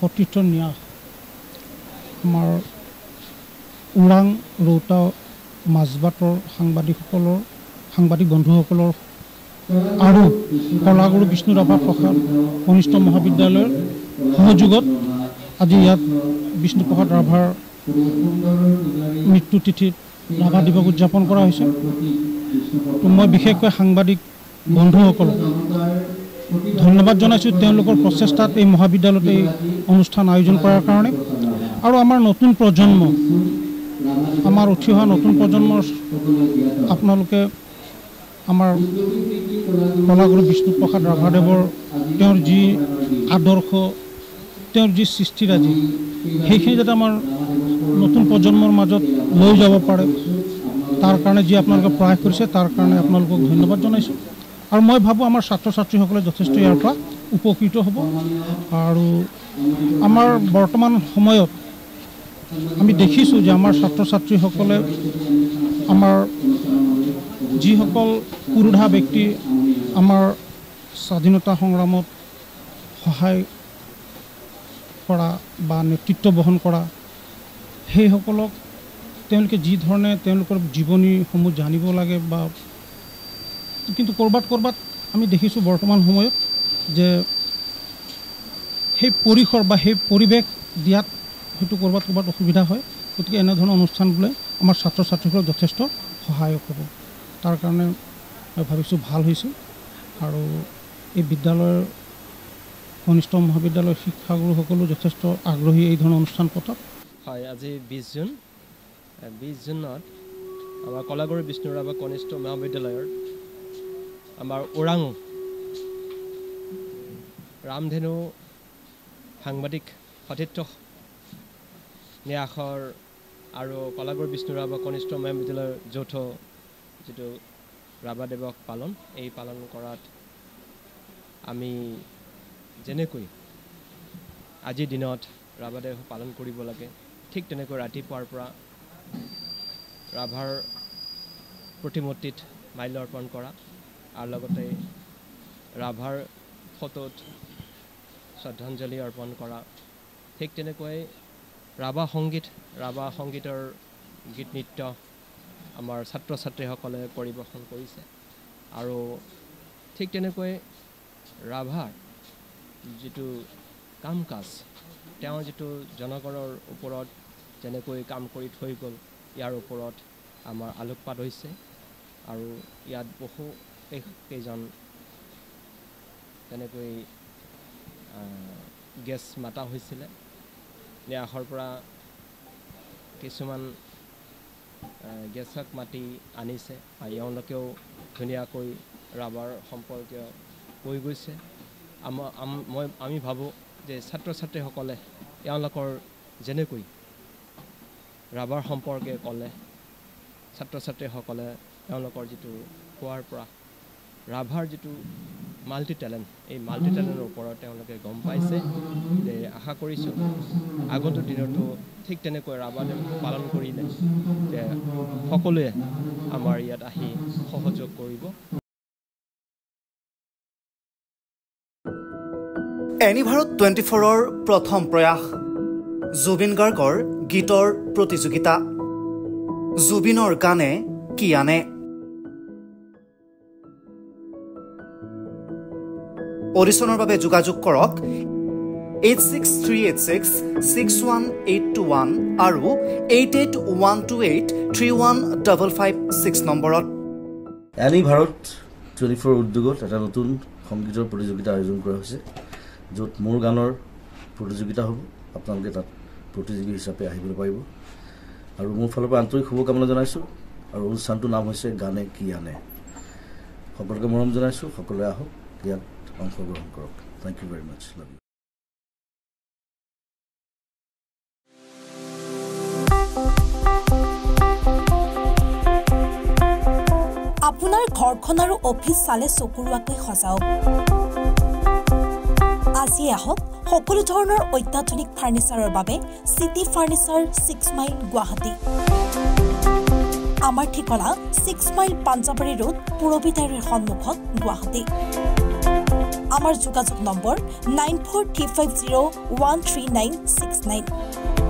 সতীৰ্থ ন্যাস আমাৰ ওৰাং ৰৌতা মাজবাটৰ সাংবাদিক বন্ধুসকলৰ আৰু কলাগুৰু বিষ্ণু ৰাভা প্ৰসাদ কনিষ্ঠ মহাবিদ্যালয়ৰ সহযোগত আজি ইয়াত বিষ্ণুপ্ৰসাদ ৰাভাৰ মৃত্যু তিথিত ৰাভা দিৱস উদযাপন কৰা হৈছে। তো মই বিশেষকৈ সাংবাদিক বন্ধুসকলক ধন্যবাদ জনাইছোঁ তেওঁলোকৰ প্ৰচেষ্টাত এই মহাবিদ্যালয়ত এই অনুষ্ঠান আয়োজন কৰাৰ কাৰণে। আৰু আমাৰ নতুন প্ৰজন্ম আমাৰ উঠি অহা নতুন প্ৰজন্মৰ আপোনালোকে আমাৰ কলাগুৰু বিষ্ণুপ্ৰসাদ ৰাভাদেৱৰ তেওঁৰ যি আদৰ্শ তেওঁৰ যি সৃষ্টিৰাজি সেইখিনি যাতে আমাৰ নতুন প্ৰজন্মৰ মাজত লৈ যাব পাৰে তাৰ কাৰণে যি আপোনালোকে প্ৰয়াস কৰিছে তাৰ কাৰণে আপোনালোকক ধন্যবাদ জনাইছোঁ। আৰু মই ভাবোঁ আমাৰ ছাত্ৰ ছাত্ৰীসকলে যথেষ্ট ইয়াৰ পৰা উপকৃত হ'ব। আৰু আমাৰ বৰ্তমান সময়ত আমি দেখিছোঁ যে আমাৰ ছাত্ৰ ছাত্ৰীসকলে আমাৰ যিসকল পুৰোধা ব্যক্তি আমাৰ স্বাধীনতা সংগ্ৰামত সহায় কৰা বা নেতৃত্ব বহন কৰা সেইসকলক তেওঁলোকে যি ধৰণে তেওঁলোকৰ জীৱনীসমূহ জানিব লাগে বা কিন্তু ক'ৰবাত আমি দেখিছোঁ বৰ্তমান সময়ত যে সেই পৰিসৰ বা সেই পৰিৱেশ দিয়াত হয়তো ক'ৰবাত অসুবিধা হয়। গতিকে এনেধৰণৰ অনুষ্ঠানবোৰে আমাৰ ছাত্ৰ ছাত্ৰীসকলক যথেষ্ট সহায়ক হ'ব। তাৰ কাৰণে মই ভাবিছোঁ ভাল হৈছে। আৰু এই বিদ্যালয়ৰ কনিষ্ঠ মহাবিদ্যালয়ৰ শিক্ষাগুৰুসকলো যথেষ্ট আগ্ৰহী এই ধৰণৰ অনুষ্ঠান পতাত। হয়, আজি 20 জুনত আমাৰ কলাগুৰু বিষ্ণু ৰাভা কনিষ্ঠ মহাবিদ্যালয়ৰ আমাৰ ওৰাং ৰামধেনু সাংবাদিক সতীৰ্থ ন্যাসৰ আৰু কলাগুৰু বিষ্ণু ৰাভা কনিষ্ঠ মহাবিদ্যালয়ৰ যৌথ যিটো ৰাভা দিৱস এই পালন কৰাত আমি যেনেকৈ আজিৰ দিনত ৰাভা দিৱস পালন কৰিব লাগে ঠিক তেনেকৈ ৰাতিপুৱাৰ পৰা ৰাভাৰ প্ৰতিমূৰ্তিত মাল্যাৰ্পণ কৰা আৰু লগতে ৰাভাৰ ফটোত শ্ৰদ্ধাঞ্জলি অৰ্পণ কৰা। ঠিক তেনেকৈ ৰাভা সংগীতৰ গীত নৃত্য আমাৰ ছাত্ৰ ছাত্ৰীসকলে পৰিৱেশন কৰিছে। আৰু ঠিক তেনেকৈ ৰাভাৰ যিটো কাম কাজ তেওঁ যিটো জনগণৰ ওপৰত যেনেকৈ কাম কৰি থৈ গ'ল ইয়াৰ ওপৰত আমাৰ আলোকপাত হৈছে। আৰু ইয়াত বহু কেইজন তেনেকৈ গেছ মাতা হৈছিলে। ন্যাসৰ পৰা কিছুমান গেছক মাতি আনিছে আৰু এওঁলোকেও ধুনীয়াকৈ ৰাভাৰ সম্পৰ্কীয় কৈ গৈছে। আমি ভাবোঁ যে ছাত্ৰ ছাত্ৰীসকলে এওঁলোকৰ যেনেকৈ ৰাভাৰ সম্পৰ্কে ক'লে ছাত্ৰ ছাত্ৰীসকলে তেওঁলোকৰ যিটো কোৱাৰ পৰা ৰাভাৰ যিটো মাল্টি টেলেণ্ট এই মাল্টি টেলেণ্টৰ ওপৰত তেওঁলোকে গম পাইছে। যে আশা কৰিছোঁ আগন্তুক দিনতো ঠিক তেনেকৈ ৰাভা দিৱস পালন কৰিলে যে সকলোৱে আমাৰ ইয়াত আহি সহযোগ কৰিব। এনিভাৰত 24ৰ প্ৰথম প্ৰয়াস জুবিন গাৰ্গৰ গীতৰ প্ৰতিযোগিতা জুবিনৰ গানে কি আনে। অডিশ্যনৰ বাবে যোগাযোগ কৰক 8638661821 আৰু 8812831556 নম্বৰত। এনিভাৰত 24 উদ্যোগত এটা নতুন সংগীতৰ প্ৰতিযোগিতা আয়োজন কৰা হৈছে, য'ত মোৰ গানৰ প্ৰতিযোগিতা হ'ব। আপোনালোকে তাত প্ৰতিযোগী হিচাপে আহিবলৈ পাৰিব। আৰু মোৰ ফালৰ পৰা আন্তৰিক শুভকামনা জনাইছোঁ। আৰু অনুষ্ঠানটোৰ নাম হৈছে গানে কি আনে। সকলোকে মৰম জনাইছোঁ। সকলোৱে আহক, ইয়াত অংশগ্ৰহণ কৰক। Thank you very much. Love you. আপোনাৰ ঘৰখন আৰু অফিচ চালে চকুৰোৱাকৈ সজাওক। আজি আহক সকলো ধৰণৰ অত্যাধুনিক ফাৰ্নিচাৰৰ বাবে চিটি ফাৰ্নিচাৰ 6 মাইল গুৱাহাটী। আমাৰ ঠিকনা 6 মাইল পাঞ্জাবাৰী ৰোড পুৰবীতাৰীৰ সন্মুখত গুৱাহাটী। আমাৰ যোগাযোগ নম্বৰ 9435013969